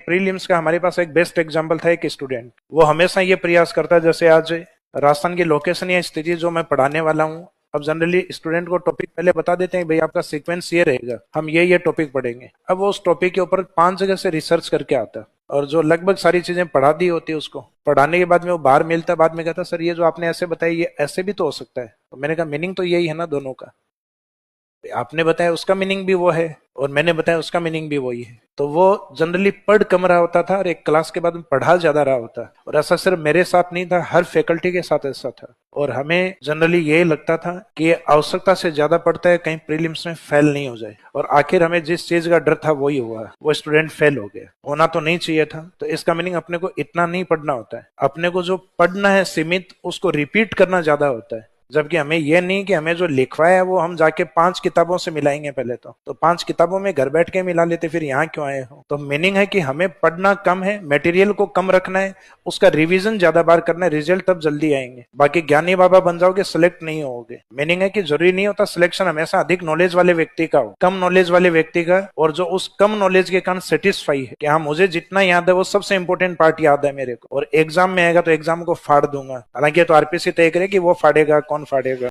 Prelims का हमारे पास एक बेस्ट एग्जांपल था, एक स्टूडेंट, वो हमेशा ये प्रयास करता है, जैसे आज राजस्थान की लोकेशन या स्थिति जो मैं पढ़ाने वाला हूँ, अब जनरली स्टूडेंट को टॉपिक पहले बता देते हैं, भाई आपका सीक्वेंस ये रहेगा, हम ये टॉपिक पढ़ेंगे। अब वो उस टॉपिक के ऊपर 5 जगह से रिसर्च करके आता है, और जो लगभग सारी चीजें पढ़ा दी होती है उसको, पढ़ाने के बाद में वो बाहर मिलता है, बाद में कहता सर ये जो आपने ऐसे बताया ये ऐसे भी तो हो सकता है। तो मैंने कहा मीनिंग तो यही है ना दोनों का, आपने बताया उसका मीनिंग भी वो है और मैंने बताया उसका मीनिंग भी वही है। तो वो जनरली पढ़ कम रहा होता था और एक क्लास के बाद में पढ़ा ज्यादा रहा होता। और ऐसा सिर्फ मेरे साथ नहीं था, हर फैकल्टी के साथ ऐसा था। और हमें जनरली ये लगता था कि ये आवश्यकता से ज्यादा पढ़ता है, कहीं प्रीलिम्स में फेल नहीं हो जाए। और आखिर हमें जिस चीज का डर था वही हुआ, वो स्टूडेंट फेल हो गया। होना तो नहीं चाहिए था। तो इसका मीनिंग अपने को इतना नहीं पढ़ना होता है, अपने को जो पढ़ना है सीमित, उसको रिपीट करना ज्यादा होता है। जबकि हमें यह नहीं कि हमें जो लिखवाया है वो हम जाके 5 किताबों से मिलाएंगे पहले। तो 5 किताबों में घर बैठ के मिला लेते, फिर यहाँ क्यों आए हो। तो मीनिंग है कि हमें पढ़ना कम है, मटेरियल को कम रखना है, उसका रिवीजन ज्यादा बार करना है, रिजल्ट तब जल्दी आएंगे। बाकी ज्ञानी बाबा बन जाओगे, सिलेक्ट नहीं होगे। मीनिंग है कि जरूरी नहीं होता सिलेक्शन हमेशा अधिक नॉलेज वाले व्यक्ति का हो, कम नॉलेज वाले व्यक्ति का, और जो उस कम नॉलेज के कारण सेटिस्फाई है कि हाँ मुझे जितना याद है वो सबसे इंपॉर्टेंट पार्ट याद है मेरे को, और एग्जाम में आएगा तो एग्जाम को फाड़ दूंगा। हालांकि तो आरपीसी तय करे कि वो फाड़ेगा, कौन फाड़ेगा।